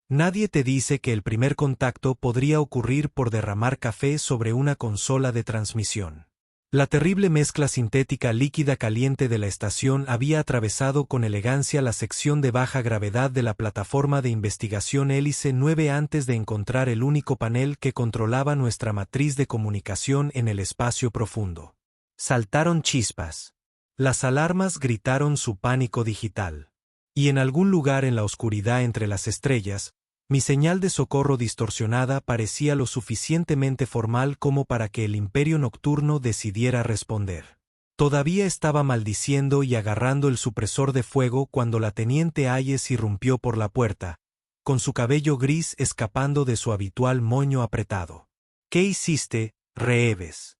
Nadie te dice que el primer contacto podría ocurrir por derramar café sobre una consola de transmisión. La terrible mezcla sintética líquida caliente de la estación había atravesado con elegancia la sección de baja gravedad de la plataforma de investigación Hélice 9 antes de encontrar el único panel que controlaba nuestra matriz de comunicación en el espacio profundo. Saltaron chispas. Las alarmas gritaron su pánico digital. Y en algún lugar en la oscuridad entre las estrellas, mi señal de socorro distorsionada parecía lo suficientemente formal como para que el Imperio Nocturno decidiera responder. Todavía estaba maldiciendo y agarrando el supresor de fuego cuando la teniente Hayes irrumpió por la puerta, con su cabello gris escapando de su habitual moño apretado. ¿Qué hiciste, Reeves?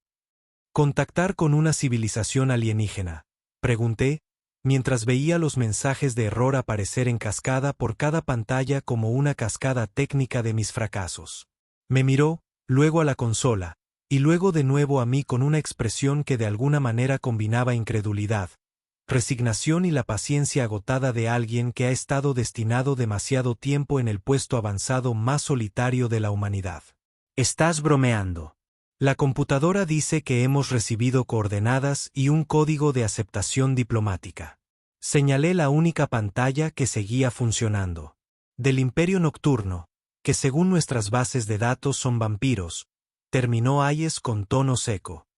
¿Contactar con una civilización alienígena?, pregunté, mientras veía los mensajes de error aparecer en cascada por cada pantalla como una cascada técnica de mis fracasos. Me miró, luego a la consola, y luego de nuevo a mí con una expresión que de alguna manera combinaba incredulidad, resignación y la paciencia agotada de alguien que ha estado destinado demasiado tiempo en el puesto avanzado más solitario de la humanidad. Estás bromeando. La computadora dice que hemos recibido coordenadas y un código de aceptación diplomática. Señalé la única pantalla que seguía funcionando. Del Imperio Nocturno, que según nuestras bases de datos son vampiros, terminó Hayes con tono seco.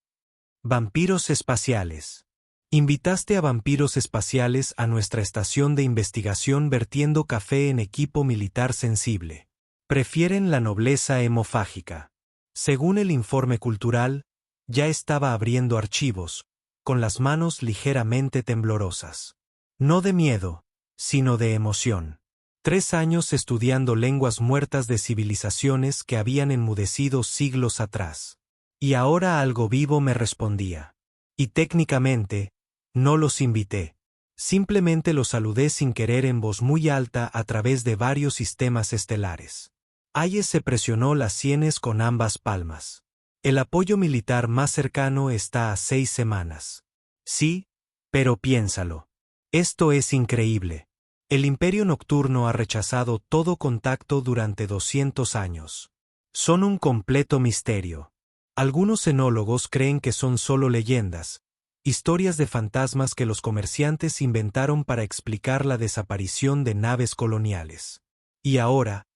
Vampiros espaciales. Invitaste a vampiros espaciales a nuestra estación de investigación vertiendo café en equipo militar sensible. Prefieren la nobleza hemofágica. Según el informe cultural, ya estaba abriendo archivos, con las manos ligeramente temblorosas. No de miedo, sino de emoción. 3 años estudiando lenguas muertas de civilizaciones que habían enmudecido siglos atrás. Y ahora algo vivo me respondía. Y técnicamente, no los invité. Simplemente los saludé sin querer en voz muy alta a través de varios sistemas estelares. Hayes se presionó las sienes con ambas palmas. El apoyo militar más cercano está a 6 semanas. Sí, pero piénsalo. Esto es increíble. El Imperio Nocturno ha rechazado todo contacto durante 200 años. Son un completo misterio. Algunos enólogos creen que son solo leyendas, historias de fantasmas que los comerciantes inventaron para explicar la desaparición de naves coloniales. Y ahora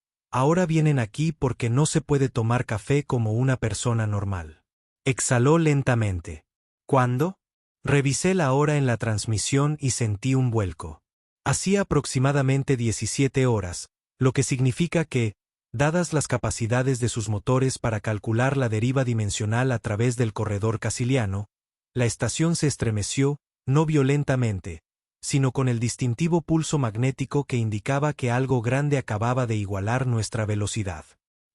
vienen aquí porque no se puede tomar café como una persona normal. Exhaló lentamente. ¿Cuándo? Revisé la hora en la transmisión y sentí un vuelco. Hacía aproximadamente 17 horas, lo que significa que, dadas las capacidades de sus motores para calcular la deriva dimensional a través del corredor casiliano, la estación se estremeció, no violentamente, sino con el distintivo pulso magnético que indicaba que algo grande acababa de igualar nuestra velocidad.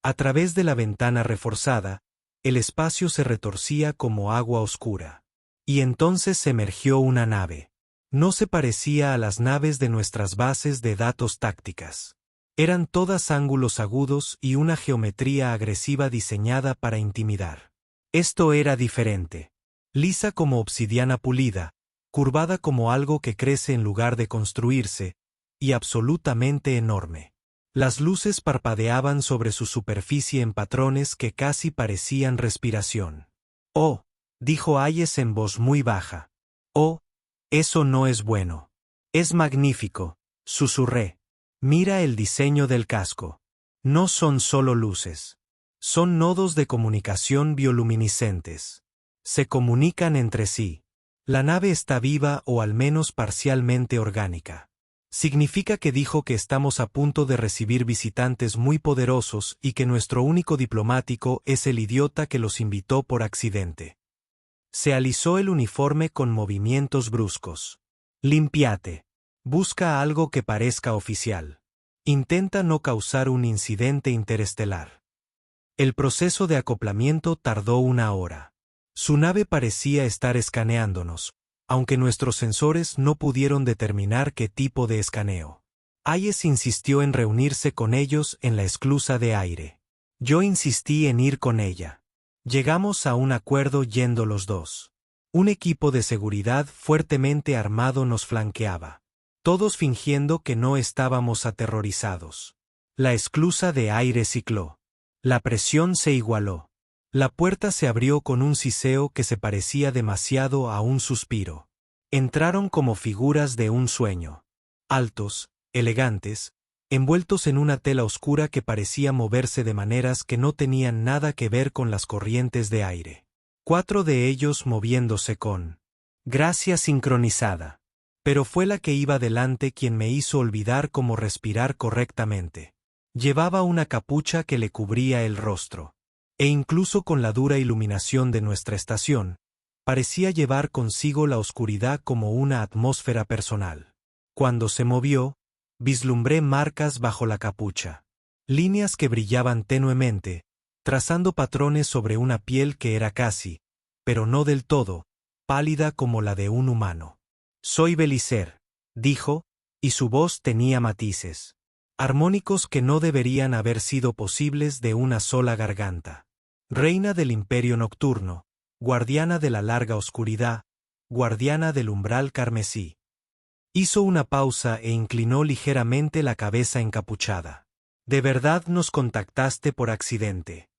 A través de la ventana reforzada, el espacio se retorcía como agua oscura. Y entonces emergió una nave. No se parecía a las naves de nuestras bases de datos tácticas. Eran todas ángulos agudos y una geometría agresiva diseñada para intimidar. Esto era diferente. Lisa como obsidiana pulida, curvada como algo que crece en lugar de construirse, y absolutamente enorme. Las luces parpadeaban sobre su superficie en patrones que casi parecían respiración. «Oh», dijo Hayes en voz muy baja. «Oh, eso no es bueno. Es magnífico», susurré. «Mira el diseño del casco. No son solo luces. Son nodos de comunicación bioluminiscentes. Se comunican entre sí. La nave está viva o al menos parcialmente orgánica. Significa que dijo que estamos a punto de recibir visitantes muy poderosos y que nuestro único diplomático es el idiota que los invitó por accidente». Se alisó el uniforme con movimientos bruscos. «Limpiate. Busca algo que parezca oficial. Intenta no causar un incidente interestelar». El proceso de acoplamiento tardó 1 hora. Su nave parecía estar escaneándonos, aunque nuestros sensores no pudieron determinar qué tipo de escaneo. Hayes insistió en reunirse con ellos en la esclusa de aire. Yo insistí en ir con ella. Llegamos a un acuerdo yendo los dos. Un equipo de seguridad fuertemente armado nos flanqueaba. Todos fingiendo que no estábamos aterrorizados. La esclusa de aire cicló. La presión se igualó. La puerta se abrió con un siseo que se parecía demasiado a un suspiro. Entraron como figuras de un sueño. Altos, elegantes, envueltos en una tela oscura que parecía moverse de maneras que no tenían nada que ver con las corrientes de aire. 4 de ellos moviéndose con gracia sincronizada. Pero fue la que iba delante quien me hizo olvidar cómo respirar correctamente. Llevaba una capucha que le cubría el rostro. E incluso con la dura iluminación de nuestra estación, parecía llevar consigo la oscuridad como una atmósfera personal. Cuando se movió, vislumbré marcas bajo la capucha. Líneas que brillaban tenuemente, trazando patrones sobre una piel que era casi, pero no del todo, pálida como la de un humano. «Soy Belisaire», dijo, y su voz tenía matices armónicos que no deberían haber sido posibles de una sola garganta. Reina del imperio nocturno, guardiana de la larga oscuridad, guardiana del umbral carmesí. Hizo una pausa e inclinó ligeramente la cabeza encapuchada. «¿De verdad nos contactaste por accidente?»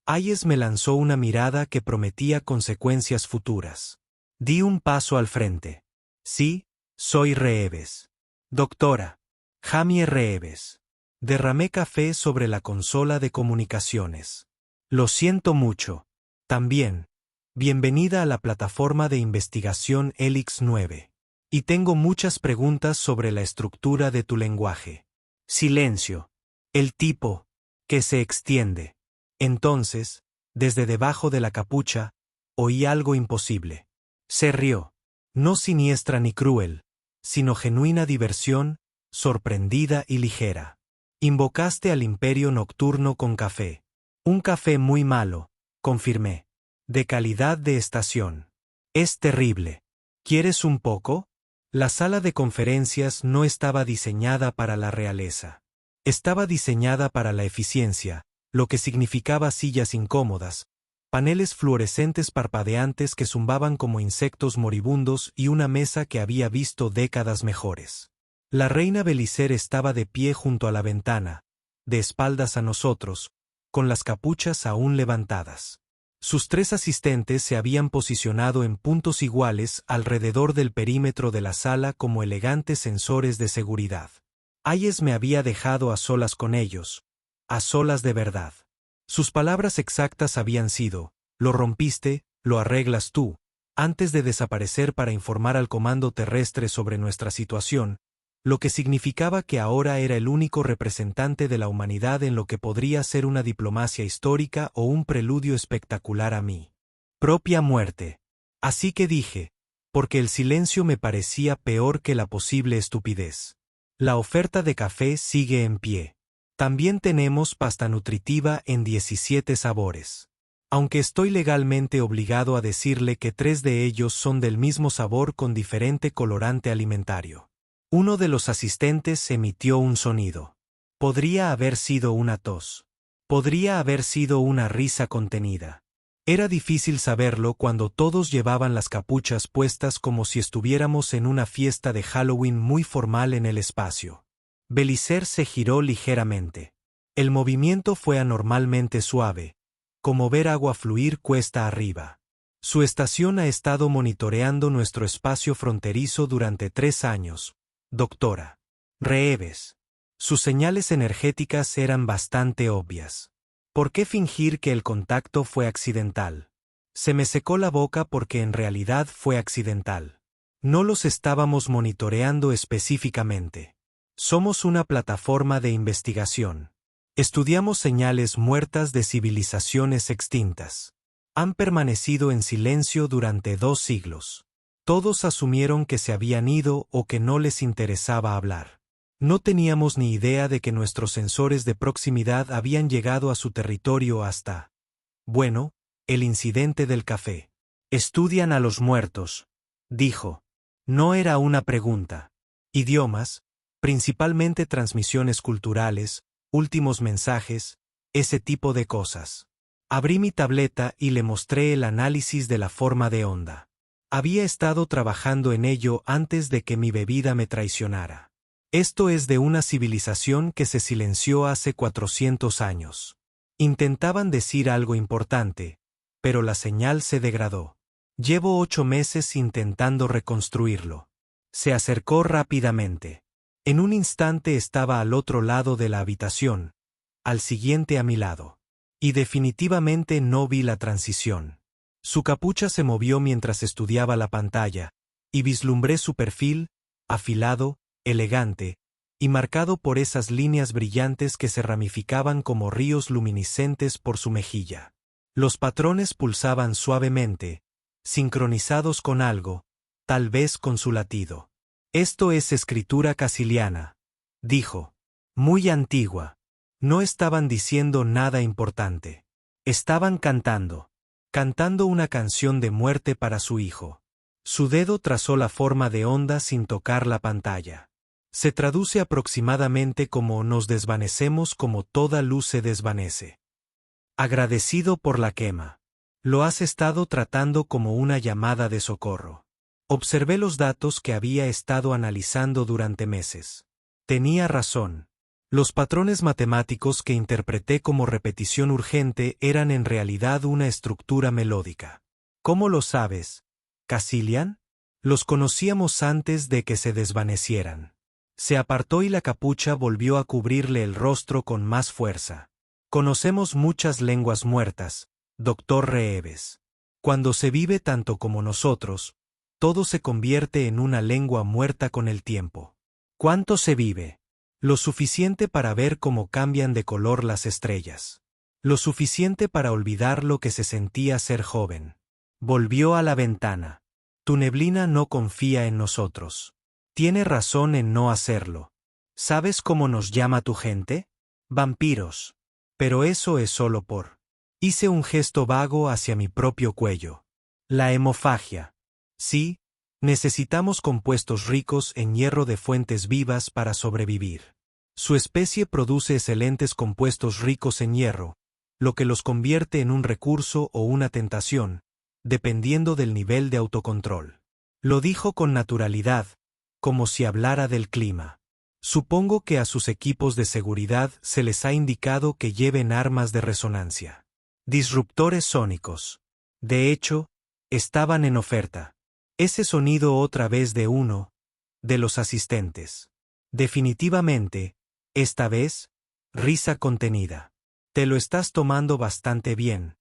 Hayes me lanzó una mirada que prometía consecuencias futuras. Di un paso al frente. «Sí, soy Reeves. Doctora. Jamie Reeves». Derramé café sobre la consola de comunicaciones. «Lo siento mucho. También. Bienvenida a la plataforma de investigación Helix 9. Y tengo muchas preguntas sobre la estructura de tu lenguaje». Silencio. El tipo, que se extiende. Entonces, desde debajo de la capucha, oí algo imposible. Se rió. No siniestra ni cruel, sino genuina diversión, sorprendida y ligera. «Invocaste al imperio nocturno con café». «Un café muy malo», confirmé. «De calidad de estación. Es terrible. ¿Quieres un poco?» La sala de conferencias no estaba diseñada para la realeza. Estaba diseñada para la eficiencia, lo que significaba sillas incómodas, paneles fluorescentes parpadeantes que zumbaban como insectos moribundos y una mesa que había visto décadas mejores. La reina Belisaire estaba de pie junto a la ventana, de espaldas a nosotros, con las capuchas aún levantadas. Sus 3 asistentes se habían posicionado en puntos iguales alrededor del perímetro de la sala como elegantes sensores de seguridad. Hayes me había dejado a solas con ellos, a solas de verdad. Sus palabras exactas habían sido: «Lo rompiste, lo arreglas tú», antes de desaparecer para informar al comando terrestre sobre nuestra situación, lo que significaba que ahora era el único representante de la humanidad en lo que podría ser una diplomacia histórica o un preludio espectacular a mi propia muerte. Así que dije, porque el silencio me parecía peor que la posible estupidez: «La oferta de café sigue en pie. También tenemos pasta nutritiva en 17 sabores. Aunque estoy legalmente obligado a decirle que 3 de ellos son del mismo sabor con diferente colorante alimentario». Uno de los asistentes emitió un sonido. Podría haber sido una tos. Podría haber sido una risa contenida. Era difícil saberlo cuando todos llevaban las capuchas puestas como si estuviéramos en una fiesta de Halloween muy formal en el espacio. Belisaire se giró ligeramente. El movimiento fue anormalmente suave, como ver agua fluir cuesta arriba. Su estación ha estado monitoreando nuestro espacio fronterizo durante 3 años. Doctora Reeves. Sus señales energéticas eran bastante obvias. ¿Por qué fingir que el contacto fue accidental? Se me secó la boca porque en realidad fue accidental. No los estábamos monitoreando específicamente. Somos una plataforma de investigación. Estudiamos señales muertas de civilizaciones extintas. Han permanecido en silencio durante 2 siglos. Todos asumieron que se habían ido o que no les interesaba hablar. No teníamos ni idea de que nuestros sensores de proximidad habían llegado a su territorio hasta... Bueno, el incidente del café. «Estudian a los muertos», dijo. No era una pregunta. Idiomas, principalmente transmisiones culturales, últimos mensajes, ese tipo de cosas. Abrí mi tableta y le mostré el análisis de la forma de onda. Había estado trabajando en ello antes de que mi bebida me traicionara. Esto es de una civilización que se silenció hace 400 años. Intentaban decir algo importante, pero la señal se degradó. Llevo 8 meses intentando reconstruirlo. Se acercó rápidamente. En un instante estaba al otro lado de la habitación, al siguiente a mi lado. Y definitivamente no vi la transición. Su capucha se movió mientras estudiaba la pantalla, y vislumbré su perfil, afilado, elegante, y marcado por esas líneas brillantes que se ramificaban como ríos luminiscentes por su mejilla. Los patrones pulsaban suavemente, sincronizados con algo, tal vez con su latido. Esto es escritura casiliana, dijo. Muy antigua. No estaban diciendo nada importante. Estaban cantando una canción de muerte para su hijo. Su dedo trazó la forma de onda sin tocar la pantalla. Se traduce aproximadamente como nos desvanecemos como toda luz se desvanece. Agradecido por la quema. Lo has estado tratando como una llamada de socorro. Observé los datos que había estado analizando durante meses. Tenía razón. Los patrones matemáticos que interpreté como repetición urgente eran en realidad una estructura melódica. ¿Cómo lo sabes, Casilian? Los conocíamos antes de que se desvanecieran. Se apartó y la capucha volvió a cubrirle el rostro con más fuerza. Conocemos muchas lenguas muertas, Dr. Reeves. Cuando se vive tanto como nosotros, todo se convierte en una lengua muerta con el tiempo. ¿Cuánto se vive? Lo suficiente para ver cómo cambian de color las estrellas. Lo suficiente para olvidar lo que se sentía ser joven. Volvió a la ventana. Tu neblina no confía en nosotros. Tiene razón en no hacerlo. ¿Sabes cómo nos llama tu gente? Vampiros. Pero eso es solo por. Hice un gesto vago hacia mi propio cuello. La hemofagia. Sí, necesitamos compuestos ricos en hierro de fuentes vivas para sobrevivir. Su especie produce excelentes compuestos ricos en hierro, lo que los convierte en un recurso o una tentación, dependiendo del nivel de autocontrol. Lo dijo con naturalidad, como si hablara del clima. Supongo que a sus equipos de seguridad se les ha indicado que lleven armas de resonancia. Disruptores sónicos. De hecho, estaban en oferta. Ese sonido otra vez de uno de los asistentes. Definitivamente, esta vez, risa contenida. Te lo estás tomando bastante bien,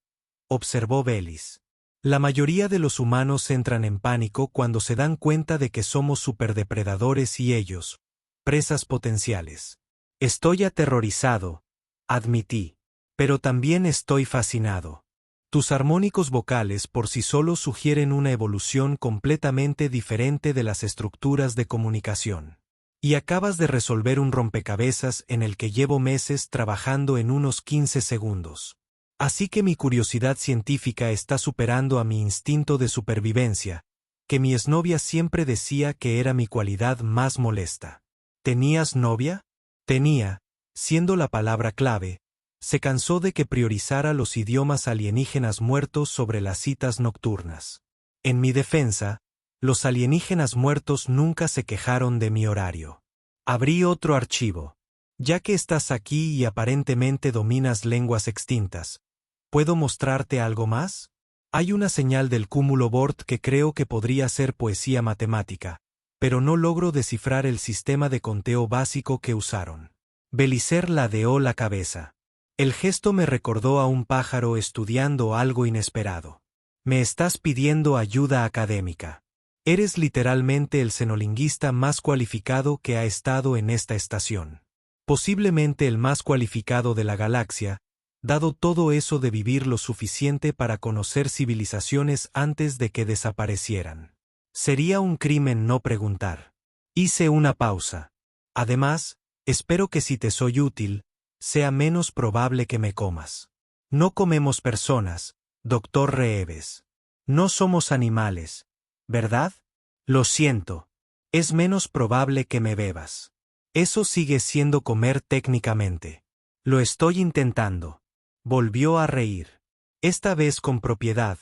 observó Bellis. La mayoría de los humanos entran en pánico cuando se dan cuenta de que somos superdepredadores y ellos, presas potenciales. Estoy aterrorizado, admití, pero también estoy fascinado. Tus armónicos vocales por sí solos sugieren una evolución completamente diferente de las estructuras de comunicación. Y acabas de resolver un rompecabezas en el que llevo meses trabajando en unos 15 segundos. Así que mi curiosidad científica está superando a mi instinto de supervivencia, que mi exnovia siempre decía que era mi cualidad más molesta. ¿Tenías novia? Tenía, siendo la palabra clave. Se cansó de que priorizara los idiomas alienígenas muertos sobre las citas nocturnas. En mi defensa, los alienígenas muertos nunca se quejaron de mi horario. Abrí otro archivo. Ya que estás aquí y aparentemente dominas lenguas extintas, ¿puedo mostrarte algo más? Hay una señal del cúmulo Bort que creo que podría ser poesía matemática, pero no logro descifrar el sistema de conteo básico que usaron. Belicer ladeó la cabeza. El gesto me recordó a un pájaro estudiando algo inesperado. Me estás pidiendo ayuda académica. Eres literalmente el xenolingüista más cualificado que ha estado en esta estación. Posiblemente el más cualificado de la galaxia, dado todo eso de vivir lo suficiente para conocer civilizaciones antes de que desaparecieran. Sería un crimen no preguntar. Hice una pausa. Además, espero que si te soy útil, sea menos probable que me comas. No comemos personas, Dr. Reeves. No somos animales, ¿verdad? Lo siento. Es menos probable que me bebas. Eso sigue siendo comer técnicamente. Lo estoy intentando. Volvió a reír. Esta vez con propiedad,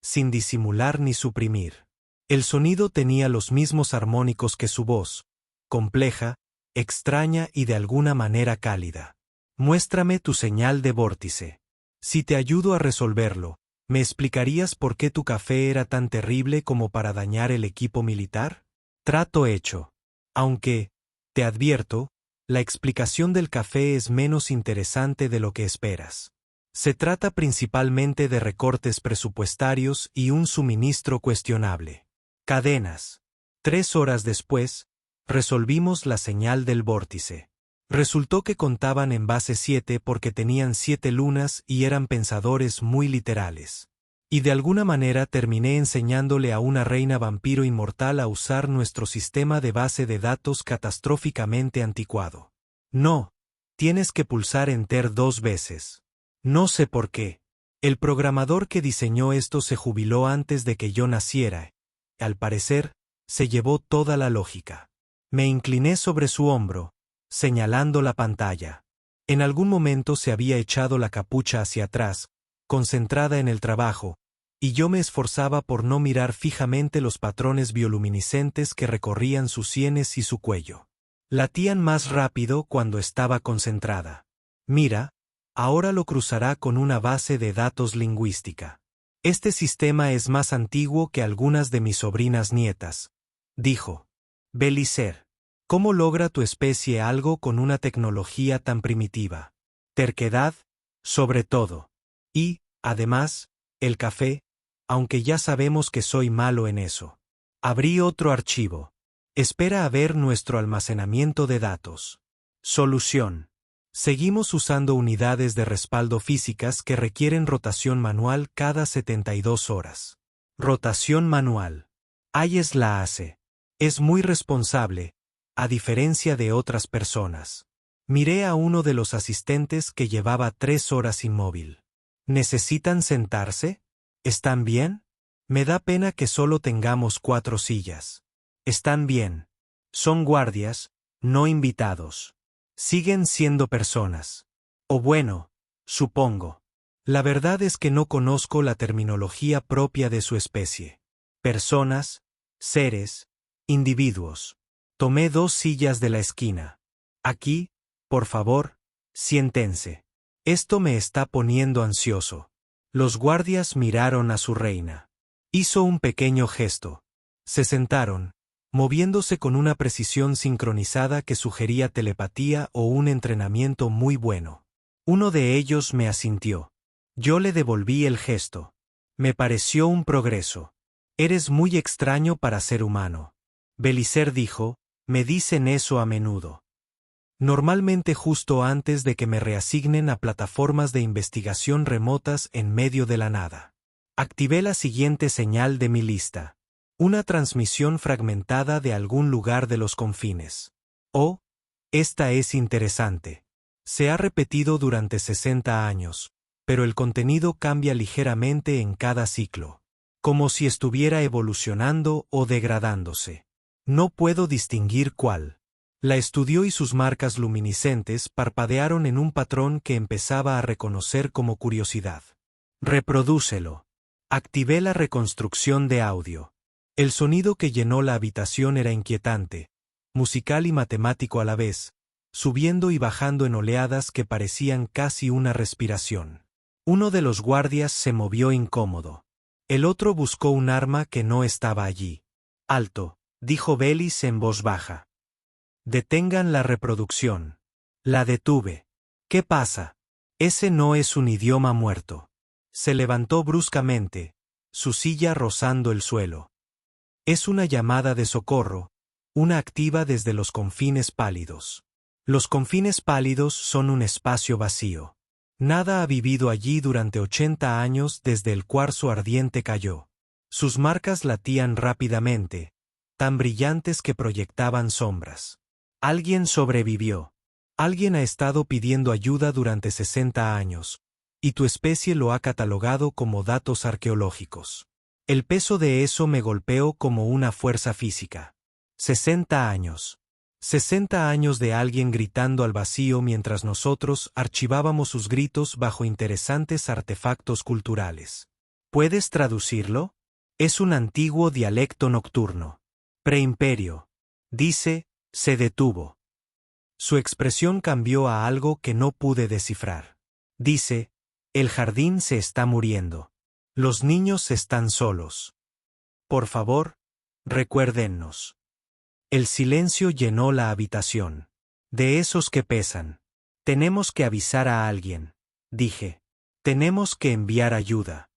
sin disimular ni suprimir. El sonido tenía los mismos armónicos que su voz, compleja, extraña y de alguna manera cálida. Muéstrame tu señal de vórtice. Si te ayudo a resolverlo, ¿me explicarías por qué tu café era tan terrible como para dañar el equipo militar? Trato hecho. Aunque, te advierto, la explicación del café es menos interesante de lo que esperas. Se trata principalmente de recortes presupuestarios y un suministro cuestionable. Cadenas. 3 horas después, resolvimos la señal del vórtice. Resultó que contaban en base 7 porque tenían 7 lunas y eran pensadores muy literales. Y de alguna manera terminé enseñándole a una reina vampiro inmortal a usar nuestro sistema de base de datos catastróficamente anticuado. No, tienes que pulsar Enter 2 veces. No sé por qué. El programador que diseñó esto se jubiló antes de que yo naciera. Al parecer, se llevó toda la lógica. Me incliné sobre su hombro, señalando la pantalla. En algún momento se había echado la capucha hacia atrás, concentrada en el trabajo, y yo me esforzaba por no mirar fijamente los patrones bioluminiscentes que recorrían sus sienes y su cuello. Latían más rápido cuando estaba concentrada. Mira, ahora lo cruzará con una base de datos lingüística. Este sistema es más antiguo que algunas de mis sobrinas nietas, dijo. Belicer. ¿Cómo logra tu especie algo con una tecnología tan primitiva? Terquedad, sobre todo. Y, además, el café, aunque ya sabemos que soy malo en eso. Abrí otro archivo. Espera a ver nuestro almacenamiento de datos. Solución. Seguimos usando unidades de respaldo físicas que requieren rotación manual cada 72 horas. Rotación manual. Hayes la hace. Es muy responsable, a diferencia de otras personas. Miré a uno de los asistentes que llevaba 3 horas inmóvil. ¿Necesitan sentarse? ¿Están bien? Me da pena que solo tengamos 4 sillas. Están bien. Son guardias, no invitados. Siguen siendo personas. O bueno, supongo. La verdad es que no conozco la terminología propia de su especie. Personas, seres, individuos. Tomé 2 sillas de la esquina. Aquí, por favor, siéntense. Esto me está poniendo ansioso. Los guardias miraron a su reina. Hizo un pequeño gesto. Se sentaron, moviéndose con una precisión sincronizada que sugería telepatía o un entrenamiento muy bueno. Uno de ellos me asintió. Yo le devolví el gesto. Me pareció un progreso. Eres muy extraño para ser humano. Belicer dijo, me dicen eso a menudo. Normalmente justo antes de que me reasignen a plataformas de investigación remotas en medio de la nada. Activé la siguiente señal de mi lista. Una transmisión fragmentada de algún lugar de los confines. Oh, esta es interesante. Se ha repetido durante 60 años, pero el contenido cambia ligeramente en cada ciclo. Como si estuviera evolucionando o degradándose. No puedo distinguir cuál. La estudió y sus marcas luminiscentes parpadearon en un patrón que empezaba a reconocer como curiosidad. Reprodúcelo. Activé la reconstrucción de audio. El sonido que llenó la habitación era inquietante, musical y matemático a la vez, subiendo y bajando en oleadas que parecían casi una respiración. Uno de los guardias se movió incómodo. El otro buscó un arma que no estaba allí. Alto, dijo Belis en voz baja. Detengan la reproducción. La detuve. ¿Qué pasa? Ese no es un idioma muerto. Se levantó bruscamente, su silla rozando el suelo. Es una llamada de socorro, una activa desde los confines pálidos. Los confines pálidos son un espacio vacío. Nada ha vivido allí durante 80 años desde el cuarzo ardiente cayó. Sus marcas latían rápidamente, tan brillantes que proyectaban sombras. Alguien sobrevivió. Alguien ha estado pidiendo ayuda durante 60 años, y tu especie lo ha catalogado como datos arqueológicos. El peso de eso me golpeó como una fuerza física. 60 años. 60 años de alguien gritando al vacío mientras nosotros archivábamos sus gritos bajo interesantes artefactos culturales. ¿Puedes traducirlo? Es un antiguo dialecto nocturno. Preimperio. Dice, se detuvo. Su expresión cambió a algo que no pude descifrar. Dice, el jardín se está muriendo. Los niños están solos. Por favor, recuérdennos. El silencio llenó la habitación. De esos que pesan. Tenemos que avisar a alguien, dije. Tenemos que enviar ayuda.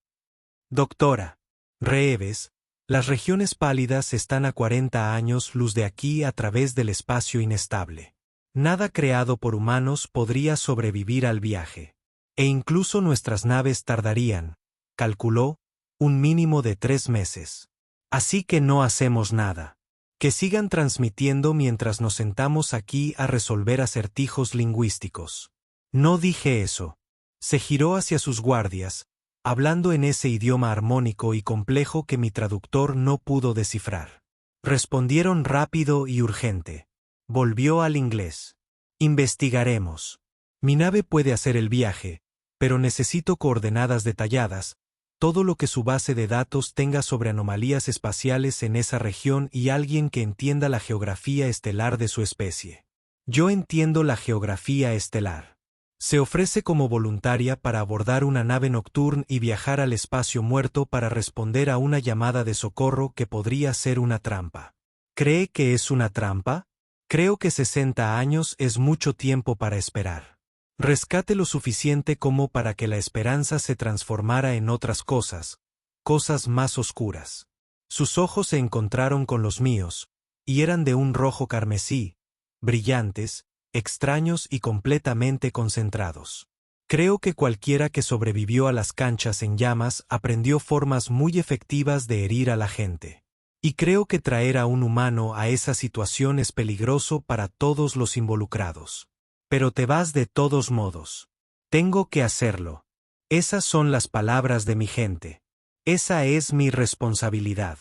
Doctora Reeves, las regiones pálidas están a 40 años luz de aquí a través del espacio inestable. Nada creado por humanos podría sobrevivir al viaje. E incluso nuestras naves tardarían, calculó, un mínimo de 3 meses. Así que no hacemos nada. Que sigan transmitiendo mientras nos sentamos aquí a resolver acertijos lingüísticos. No dije eso. Se giró hacia sus guardias, hablando en ese idioma armónico y complejo que mi traductor no pudo descifrar. Respondieron rápido y urgente. Volvió al inglés. Investigaremos. Mi nave puede hacer el viaje, pero necesito coordenadas detalladas, todo lo que su base de datos tenga sobre anomalías espaciales en esa región y alguien que entienda la geografía estelar de su especie. Yo entiendo la geografía estelar. Se ofrece como voluntaria para abordar una nave nocturna y viajar al espacio muerto para responder a una llamada de socorro que podría ser una trampa. ¿Cree que es una trampa? Creo que 60 años es mucho tiempo para esperar. Rescate lo suficiente como para que la esperanza se transformara en otras cosas, cosas más oscuras. Sus ojos se encontraron con los míos, y eran de un rojo carmesí, brillantes, extraños y completamente concentrados. Creo que cualquiera que sobrevivió a las canchas en llamas aprendió formas muy efectivas de herir a la gente. Y creo que traer a un humano a esa situación es peligroso para todos los involucrados. Pero te vas de todos modos. Tengo que hacerlo. Esas son las palabras de mi gente. Esa es mi responsabilidad.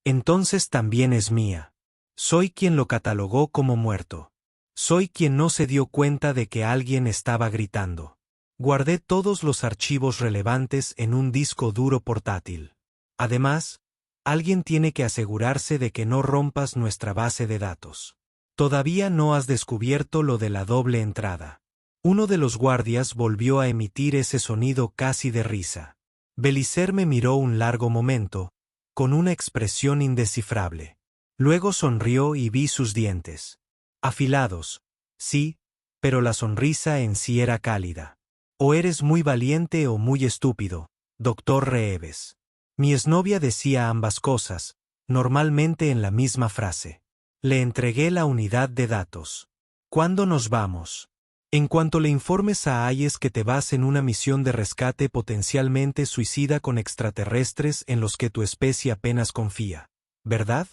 Entonces también es mía. Soy quien lo catalogó como muerto. Soy quien no se dio cuenta de que alguien estaba gritando. Guardé todos los archivos relevantes en un disco duro portátil. Además, alguien tiene que asegurarse de que no rompas nuestra base de datos. Todavía no has descubierto lo de la doble entrada. Uno de los guardias volvió a emitir ese sonido casi de risa. Belicer me miró un largo momento, con una expresión indescifrable. Luego sonrió y vi sus dientes. Afilados, sí, pero la sonrisa en sí era cálida. O eres muy valiente o muy estúpido, doctor Reeves. Mi exnovia decía ambas cosas, normalmente en la misma frase. Le entregué la unidad de datos. ¿Cuándo nos vamos? En cuanto le informes a Hayes que te vas en una misión de rescate potencialmente suicida con extraterrestres en los que tu especie apenas confía, ¿verdad?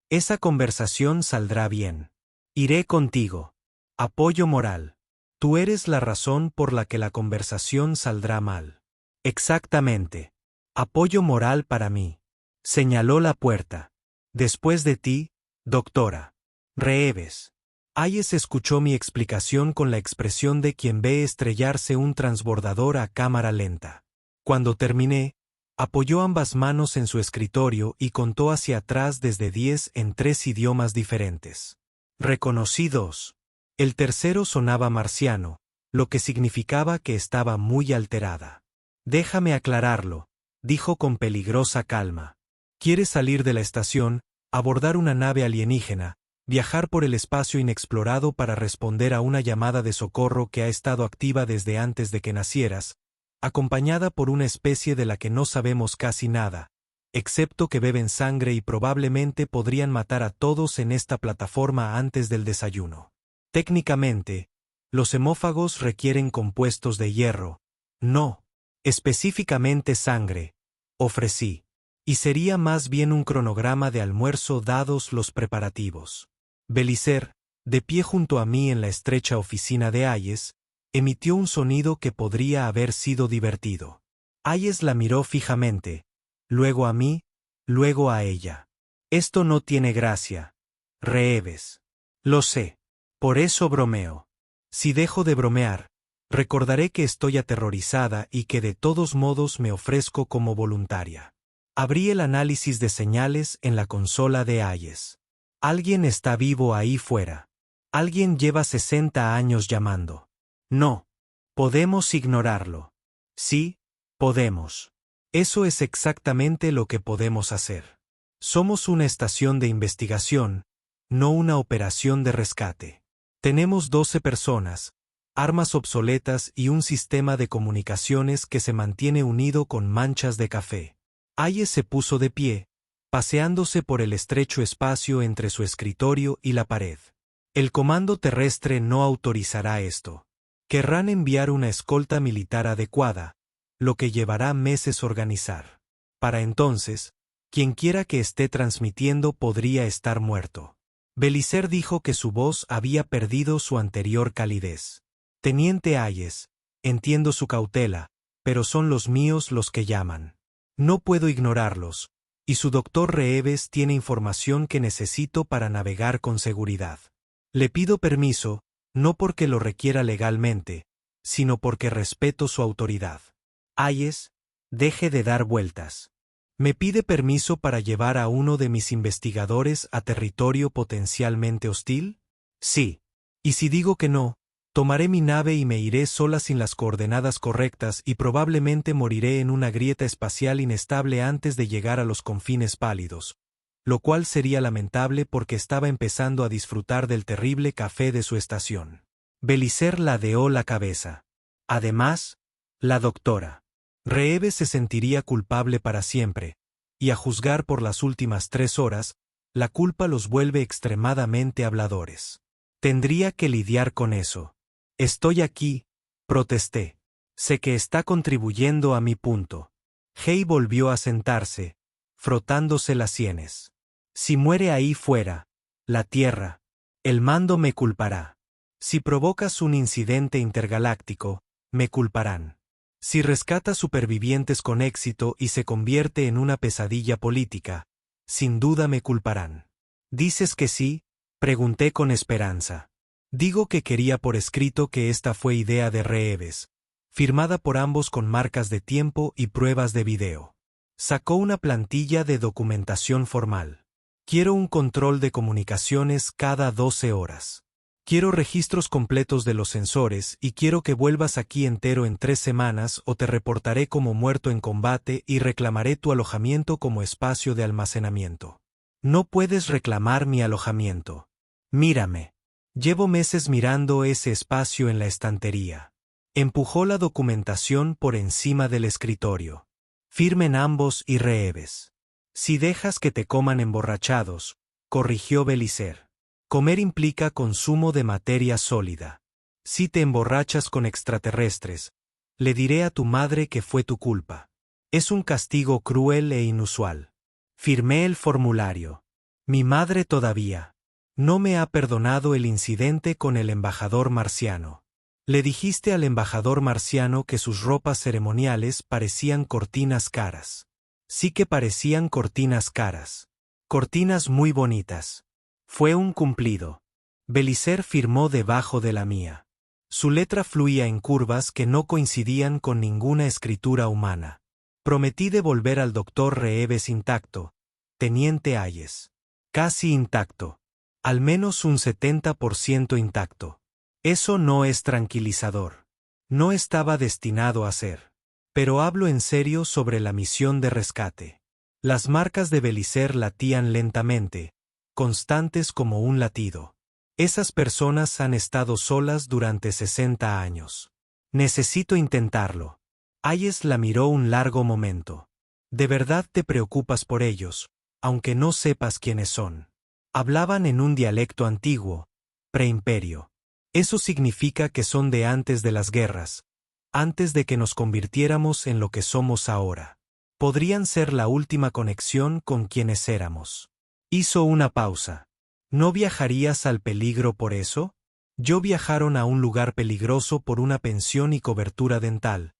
Esa conversación saldrá bien. Iré contigo. Apoyo moral. Tú eres la razón por la que la conversación saldrá mal. Exactamente. Apoyo moral para mí. Señaló la puerta. Después de ti, doctora Reeves. Hayes escuchó mi explicación con la expresión de quien ve estrellarse un transbordador a cámara lenta. Cuando terminé, apoyó ambas manos en su escritorio y contó hacia atrás desde 10 en 3 idiomas diferentes. Reconocí 2. El tercero sonaba marciano, lo que significaba que estaba muy alterada. Déjame aclararlo, dijo con peligrosa calma. Quiere salir de la estación, abordar una nave alienígena, viajar por el espacio inexplorado para responder a una llamada de socorro que ha estado activa desde antes de que nacieras, acompañada por una especie de la que no sabemos casi nada, excepto que beben sangre y probablemente podrían matar a todos en esta plataforma antes del desayuno. Técnicamente, los hemófagos requieren compuestos de hierro, no, específicamente sangre, ofrecí. Y sería más bien un cronograma de almuerzo dados los preparativos. Belicer, de pie junto a mí en la estrecha oficina de Hayes, emitió un sonido que podría haber sido divertido. Hayes la miró fijamente, luego a mí, luego a ella. Esto no tiene gracia. Reeves. Lo sé. Por eso bromeo. Si dejo de bromear, recordaré que estoy aterrorizada y que de todos modos me ofrezco como voluntaria. Abrí el análisis de señales en la consola de Hayes. Alguien está vivo ahí fuera. Alguien lleva 60 años llamando. No. Podemos ignorarlo. Sí, podemos. Eso es exactamente lo que podemos hacer. Somos una estación de investigación, no una operación de rescate. Tenemos 12 personas, armas obsoletas y un sistema de comunicaciones que se mantiene unido con manchas de café. Hayes se puso de pie, paseándose por el estrecho espacio entre su escritorio y la pared. El comando terrestre no autorizará esto. Querrán enviar una escolta militar adecuada, lo que llevará meses organizar. Para entonces, quienquiera que esté transmitiendo podría estar muerto. Belicer dijo que su voz había perdido su anterior calidez. Teniente Hayes, entiendo su cautela, pero son los míos los que llaman. No puedo ignorarlos, y su doctor Reeves tiene información que necesito para navegar con seguridad. Le pido permiso, no porque lo requiera legalmente, sino porque respeto su autoridad. Hayes, deje de dar vueltas. ¿Me pide permiso para llevar a uno de mis investigadores a territorio potencialmente hostil? Sí. Y si digo que no, tomaré mi nave y me iré sola sin las coordenadas correctas y probablemente moriré en una grieta espacial inestable antes de llegar a los confines pálidos, lo cual sería lamentable porque estaba empezando a disfrutar del terrible café de su estación. Belicer ladeó la cabeza. Además, la doctora Reeves se sentiría culpable para siempre, y a juzgar por las últimas 3 horas, la culpa los vuelve extremadamente habladores. Tendría que lidiar con eso. Estoy aquí, protesté. Sé que está contribuyendo a mi punto. Hay volvió a sentarse, frotándose las sienes. Si muere ahí fuera, la Tierra, el mando me culpará. Si provocas un incidente intergaláctico, me culparán. Si rescata supervivientes con éxito y se convierte en una pesadilla política, sin duda me culparán. ¿Dices que sí? Pregunté con esperanza. Digo que quería por escrito que esta fue idea de Reeves, firmada por ambos con marcas de tiempo y pruebas de video. Sacó una plantilla de documentación formal. Quiero un control de comunicaciones cada 12 horas. Quiero registros completos de los sensores y quiero que vuelvas aquí entero en 3 semanas o te reportaré como muerto en combate y reclamaré tu alojamiento como espacio de almacenamiento. No puedes reclamar mi alojamiento. Mírame. Llevo meses mirando ese espacio en la estantería. Empujó la documentación por encima del escritorio. Firmen ambos y Reeves. Si dejas que te coman emborrachados, corrigió Belicer. Comer implica consumo de materia sólida. Si te emborrachas con extraterrestres, le diré a tu madre que fue tu culpa. Es un castigo cruel e inusual. Firmé el formulario. Mi madre todavía no me ha perdonado el incidente con el embajador marciano. Le dijiste al embajador marciano que sus ropas ceremoniales parecían cortinas caras. Sí que parecían cortinas caras. Cortinas muy bonitas. Fue un cumplido. Belicer firmó debajo de la mía. Su letra fluía en curvas que no coincidían con ninguna escritura humana. Prometí devolver al doctor Reeves intacto, teniente Hayes. Casi intacto. Al menos un 70% intacto. Eso no es tranquilizador. No estaba destinado a ser. Pero hablo en serio sobre la misión de rescate. Las marcas de Belicer latían lentamente, constantes como un latido. Esas personas han estado solas durante 60 años. Necesito intentarlo. Hayes la miró un largo momento. De verdad te preocupas por ellos, aunque no sepas quiénes son. Hablaban en un dialecto antiguo, preimperio. Eso significa que son de antes de las guerras, antes de que nos convirtiéramos en lo que somos ahora. Podrían ser la última conexión con quienes éramos. Hizo una pausa. ¿No viajarías al peligro por eso? Yo viajaron a un lugar peligroso por una pensión y cobertura dental,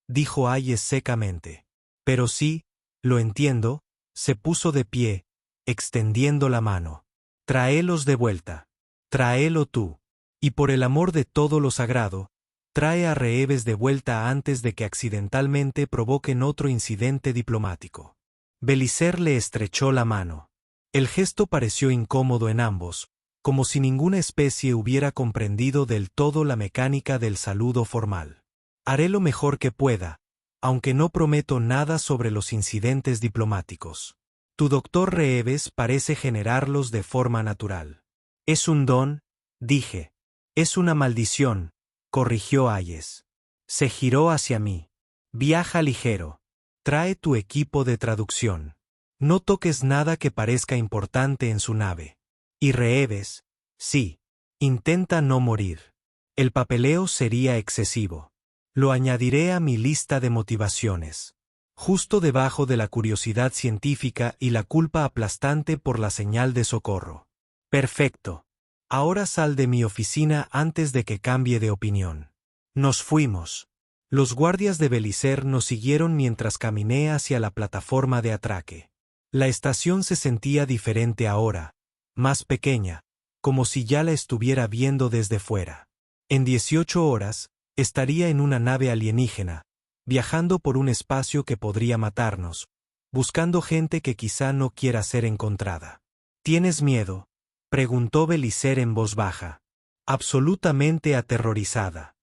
dijo Hayes secamente. Pero sí, lo entiendo, se puso de pie, extendiendo la mano. Tráelos de vuelta. Tráelo tú. Y por el amor de todo lo sagrado, trae a Reeves de vuelta antes de que accidentalmente provoquen otro incidente diplomático. Belicer le estrechó la mano. El gesto pareció incómodo en ambos, como si ninguna especie hubiera comprendido del todo la mecánica del saludo formal. Haré lo mejor que pueda, aunque no prometo nada sobre los incidentes diplomáticos. Tu doctor Reeves parece generarlos de forma natural. Es un don, dije. Es una maldición, corrigió Hayes. Se giró hacia mí. Viaja ligero. Trae tu equipo de traducción. No toques nada que parezca importante en su nave. Y Reeves, sí. Intenta no morir. El papeleo sería excesivo. Lo añadiré a mi lista de motivaciones. Justo debajo de la curiosidad científica y la culpa aplastante por la señal de socorro. Perfecto. Ahora sal de mi oficina antes de que cambie de opinión. Nos fuimos. Los guardias de Belicer nos siguieron mientras caminé hacia la plataforma de atraque. La estación se sentía diferente ahora, más pequeña, como si ya la estuviera viendo desde fuera. En 18 horas, estaría en una nave alienígena, viajando por un espacio que podría matarnos, buscando gente que quizá no quiera ser encontrada. ¿Tienes miedo?, preguntó Belicer en voz baja, absolutamente aterrorizada.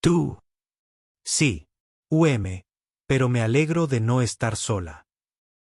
¿Tú? Sí, pero me alegro de no estar sola.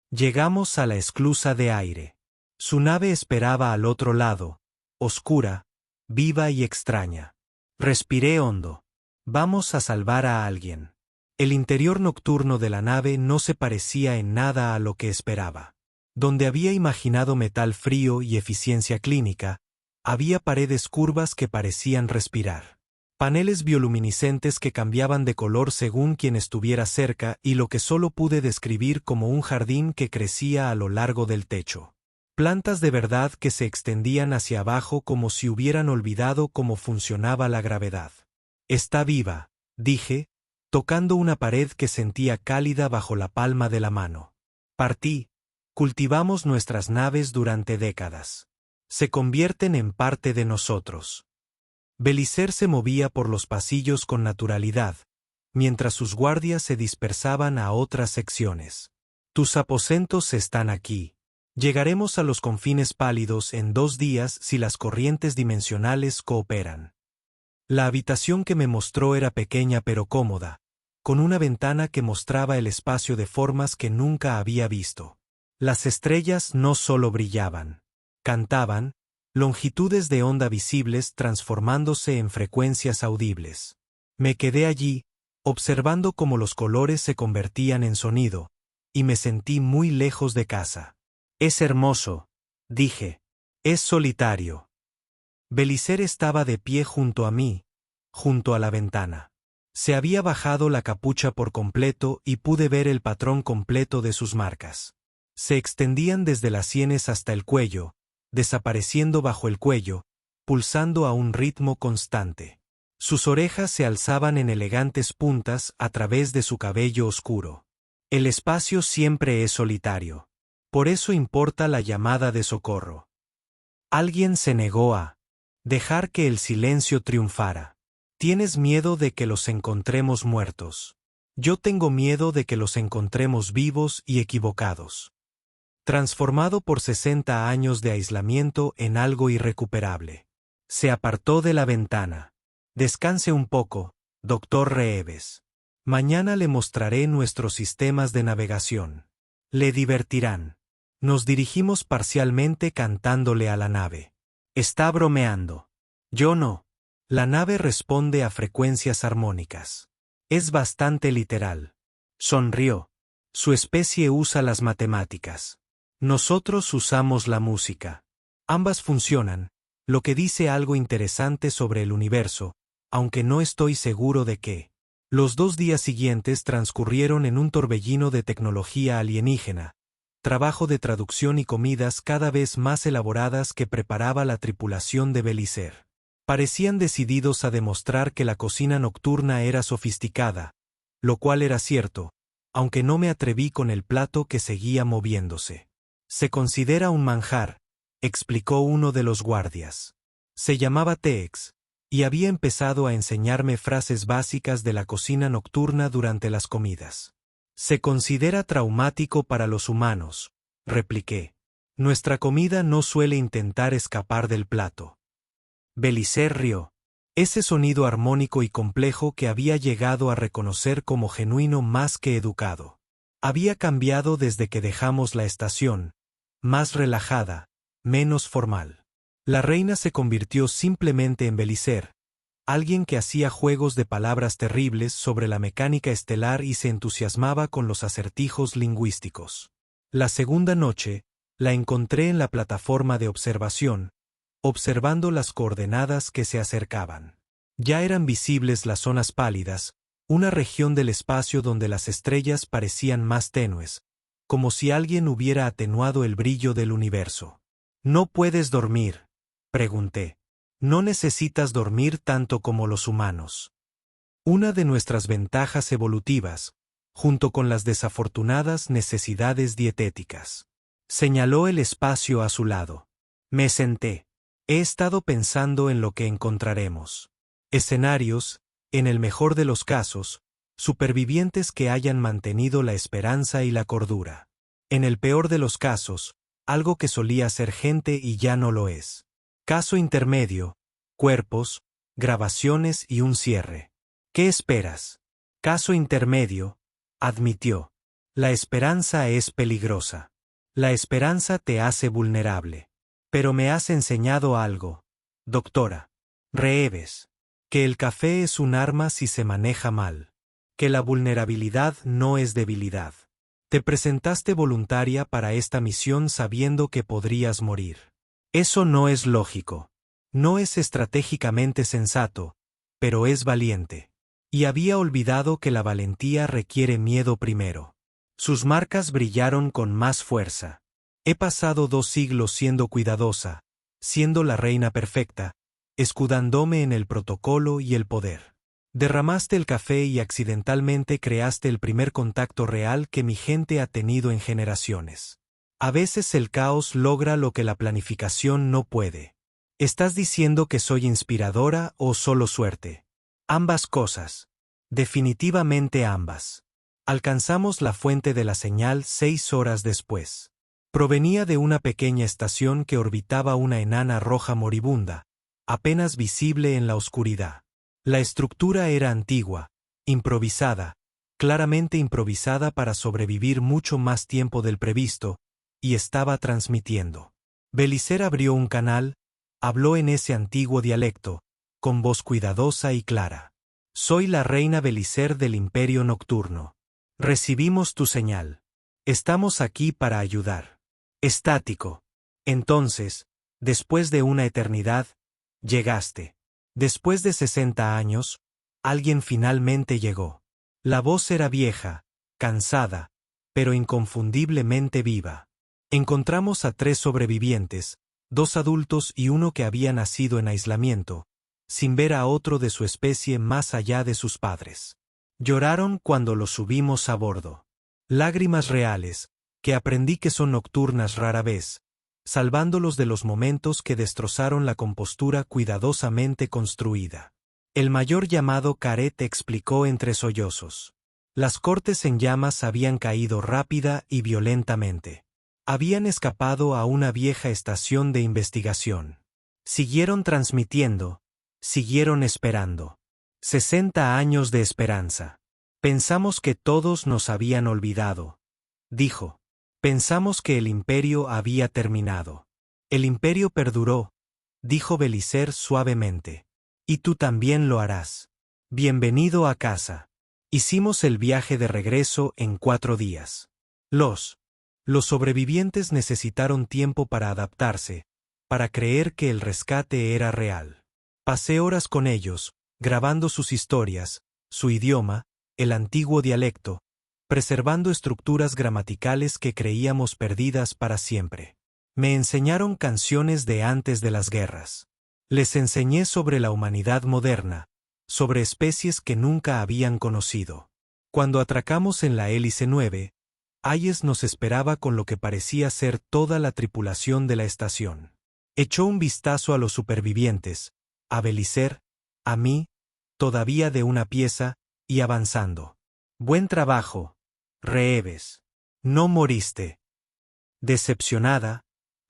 Llegamos a la esclusa de aire. Su nave esperaba al otro lado, oscura, viva y extraña. Respiré hondo. Vamos a salvar a alguien. El interior nocturno de la nave no se parecía en nada a lo que esperaba. Donde había imaginado metal frío y eficiencia clínica, había paredes curvas que parecían respirar. Paneles bioluminiscentes que cambiaban de color según quien estuviera cerca y lo que solo pude describir como un jardín que crecía a lo largo del techo. Plantas de verdad que se extendían hacia abajo como si hubieran olvidado cómo funcionaba la gravedad. Está viva, dije, tocando una pared que sentía cálida bajo la palma de la mano. Partí. Cultivamos nuestras naves durante décadas. Se convierten en parte de nosotros. Belicer se movía por los pasillos con naturalidad, mientras sus guardias se dispersaban a otras secciones. Tus aposentos están aquí. Llegaremos a los confines pálidos en 2 días si las corrientes dimensionales cooperan. La habitación que me mostró era pequeña pero cómoda, con una ventana que mostraba el espacio de formas que nunca había visto. Las estrellas no solo brillaban, cantaban, longitudes de onda visibles transformándose en frecuencias audibles. Me quedé allí, observando cómo los colores se convertían en sonido, y me sentí muy lejos de casa. Es hermoso, dije. Es solitario. Belicer estaba de pie junto a mí, junto a la ventana. Se había bajado la capucha por completo y pude ver el patrón completo de sus marcas. Se extendían desde las sienes hasta el cuello, desapareciendo bajo el cuello, pulsando a un ritmo constante. Sus orejas se alzaban en elegantes puntas a través de su cabello oscuro. El espacio siempre es solitario. Por eso importa la llamada de socorro. Alguien se negó a dejar que el silencio triunfara. Tienes miedo de que los encontremos muertos. Yo tengo miedo de que los encontremos vivos y equivocados. Transformado por 60 años de aislamiento en algo irrecuperable. Se apartó de la ventana. Descanse un poco, doctor Reeves. Mañana le mostraré nuestros sistemas de navegación. Le divertirán. Nos dirigimos parcialmente cantándole a la nave. Está bromeando. Yo no. La nave responde a frecuencias armónicas. Es bastante literal. Sonrió. Su especie usa las matemáticas. Nosotros usamos la música. Ambas funcionan, lo que dice algo interesante sobre el universo, aunque no estoy seguro de qué. Los 2 días siguientes transcurrieron en un torbellino de tecnología alienígena, trabajo de traducción y comidas cada vez más elaboradas que preparaba la tripulación de Belicer. Parecían decididos a demostrar que la cocina nocturna era sofisticada, lo cual era cierto, aunque no me atreví con el plato que seguía moviéndose. Se considera un manjar, explicó uno de los guardias. Se llamaba Tex, y había empezado a enseñarme frases básicas de la cocina nocturna durante las comidas. Se considera traumático para los humanos, repliqué. Nuestra comida no suele intentar escapar del plato. Belisaire rió. Ese sonido armónico y complejo que había llegado a reconocer como genuino más que educado. Había cambiado desde que dejamos la estación, más relajada, menos formal. La reina se convirtió simplemente en Belisaire, alguien que hacía juegos de palabras terribles sobre la mecánica estelar y se entusiasmaba con los acertijos lingüísticos. La segunda noche, la encontré en la plataforma de observación, observando las coordenadas que se acercaban. Ya eran visibles las zonas pálidas, una región del espacio donde las estrellas parecían más tenues, como si alguien hubiera atenuado el brillo del universo. ¿No puedes dormir?, pregunté. No necesitas dormir tanto como los humanos. Una de nuestras ventajas evolutivas, junto con las desafortunadas necesidades dietéticas. Señaló el espacio a su lado. Me senté. He estado pensando en lo que encontraremos. Escenarios, en el mejor de los casos, supervivientes que hayan mantenido la esperanza y la cordura. En el peor de los casos, algo que solía ser gente y ya no lo es. Caso intermedio, cuerpos, grabaciones y un cierre. ¿Qué esperas? Caso intermedio, admitió. La esperanza es peligrosa. La esperanza te hace vulnerable. Pero me has enseñado algo, doctora. Reeves. Que el café es un arma si se maneja mal. Que la vulnerabilidad no es debilidad. Te presentaste voluntaria para esta misión sabiendo que podrías morir. Eso no es lógico. No es estratégicamente sensato, pero es valiente. Y había olvidado que la valentía requiere miedo primero. Sus marcas brillaron con más fuerza. He pasado 2 siglos siendo cuidadosa, siendo la reina perfecta, escudándome en el protocolo y el poder. Derramaste el café y accidentalmente creaste el primer contacto real que mi gente ha tenido en generaciones. A veces el caos logra lo que la planificación no puede. ¿Estás diciendo que soy inspiradora o solo suerte? Ambas cosas. Definitivamente ambas. Alcanzamos la fuente de la señal 6 horas después. Provenía de una pequeña estación que orbitaba una enana roja moribunda, apenas visible en la oscuridad. La estructura era antigua, improvisada, claramente improvisada para sobrevivir mucho más tiempo del previsto, y estaba transmitiendo. Belisaire abrió un canal, habló en ese antiguo dialecto, con voz cuidadosa y clara. Soy la reina Belisaire del Imperio Nocturno. Recibimos tu señal. Estamos aquí para ayudar. Estático. Entonces, después de una eternidad, llegaste. Después de 60 años, alguien finalmente llegó. La voz era vieja, cansada, pero inconfundiblemente viva. Encontramos a 3 sobrevivientes, 2 adultos y uno que había nacido en aislamiento, sin ver a otro de su especie más allá de sus padres. Lloraron cuando los subimos a bordo. Lágrimas reales, que aprendí que son nocturnas rara vez, salvándolos de los momentos que destrozaron la compostura cuidadosamente construida. El mayor llamado Caret explicó entre sollozos. Las cortes en llamas habían caído rápida y violentamente. Habían escapado a una vieja estación de investigación. Siguieron transmitiendo, siguieron esperando. 60 años de esperanza. Pensamos que todos nos habían olvidado, dijo. Pensamos que el imperio había terminado. El imperio perduró, dijo Belisaire suavemente. Y tú también lo harás. Bienvenido a casa. Hicimos el viaje de regreso en 4 días. Los sobrevivientes necesitaron tiempo para adaptarse, para creer que el rescate era real. Pasé horas con ellos, grabando sus historias, su idioma, el antiguo dialecto, preservando estructuras gramaticales que creíamos perdidas para siempre. Me enseñaron canciones de antes de las guerras. Les enseñé sobre la humanidad moderna, sobre especies que nunca habían conocido. Cuando atracamos en la hélice 9, Hayes nos esperaba con lo que parecía ser toda la tripulación de la estación. Echó un vistazo a los supervivientes, a Belisaire, a mí, todavía de una pieza, y avanzando. Buen trabajo, Reeves. No moriste. Decepcionada,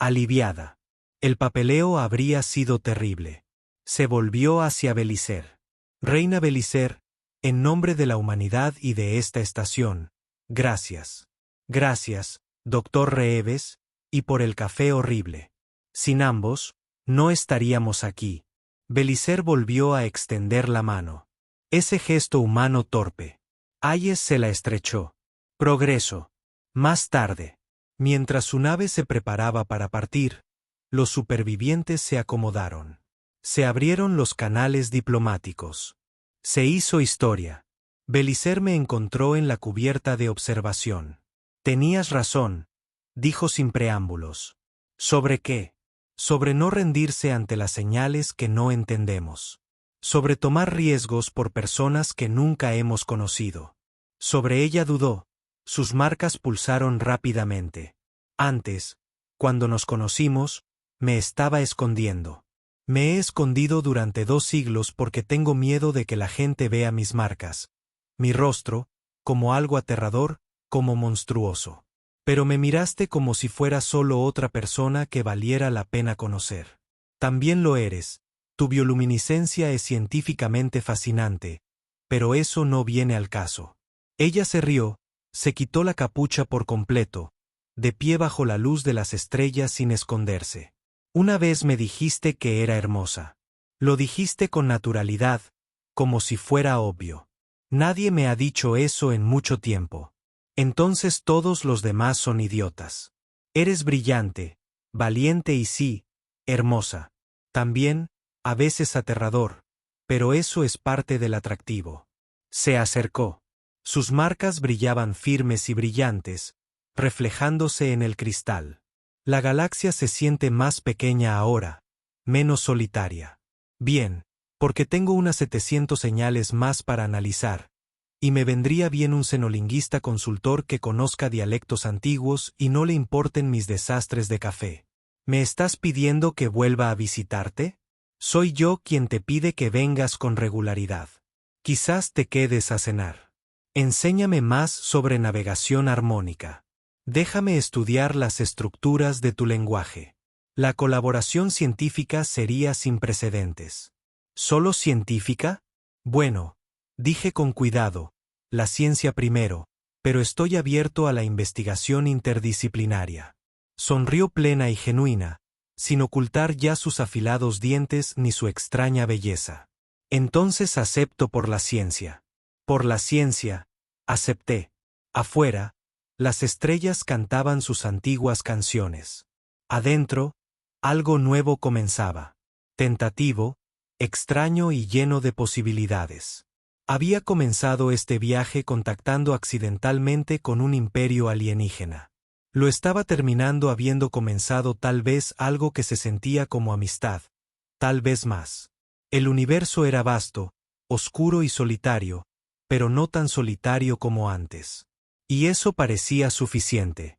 aliviada. El papeleo habría sido terrible. Se volvió hacia Belisaire. Reina Belisaire, en nombre de la humanidad y de esta estación, gracias. Gracias, doctor Reeves, y por el café horrible. Sin ambos, no estaríamos aquí. Belisaire volvió a extender la mano. Ese gesto humano torpe. Hayes se la estrechó. Progreso. Más tarde, mientras su nave se preparaba para partir, los supervivientes se acomodaron. Se abrieron los canales diplomáticos. Se hizo historia. Belisaire me encontró en la cubierta de observación. Tenías razón, dijo sin preámbulos. ¿Sobre qué? Sobre no rendirse ante las señales que no entendemos. Sobre tomar riesgos por personas que nunca hemos conocido. Sobre ella dudó. Sus marcas pulsaron rápidamente. Antes, cuando nos conocimos, me estaba escondiendo. Me he escondido durante 2 siglos porque tengo miedo de que la gente vea mis marcas. Mi rostro, como algo aterrador, como monstruoso. Pero me miraste como si fuera solo otra persona que valiera la pena conocer. También lo eres. Tu bioluminiscencia es científicamente fascinante, pero eso no viene al caso. Ella se rió, se quitó la capucha por completo, de pie bajo la luz de las estrellas sin esconderse. Una vez me dijiste que era hermosa. Lo dijiste con naturalidad, como si fuera obvio. Nadie me ha dicho eso en mucho tiempo. Entonces todos los demás son idiotas. Eres brillante, valiente y sí, hermosa. También, a veces aterrador, pero eso es parte del atractivo. Se acercó. Sus marcas brillaban firmes y brillantes, reflejándose en el cristal. La galaxia se siente más pequeña ahora, menos solitaria. Bien, porque tengo unas 700 señales más para analizar, y me vendría bien un xenolingüista consultor que conozca dialectos antiguos y no le importen mis desastres de café. ¿Me estás pidiendo que vuelva a visitarte? Soy yo quien te pide que vengas con regularidad. Quizás te quedes a cenar. Enséñame más sobre navegación armónica. Déjame estudiar las estructuras de tu lenguaje. La colaboración científica sería sin precedentes. ¿Solo científica? Bueno, dije con cuidado, la ciencia primero, pero estoy abierto a la investigación interdisciplinaria. Sonrió plena y genuina, sin ocultar ya sus afilados dientes ni su extraña belleza. Entonces acepto por la ciencia. Por la ciencia, acepté. Afuera, las estrellas cantaban sus antiguas canciones. Adentro, algo nuevo comenzaba. Tentativo, extraño y lleno de posibilidades. Había comenzado este viaje contactando accidentalmente con un imperio alienígena. Lo estaba terminando habiendo comenzado tal vez algo que se sentía como amistad, tal vez más. El universo era vasto, oscuro y solitario, pero no tan solitario como antes. Y eso parecía suficiente.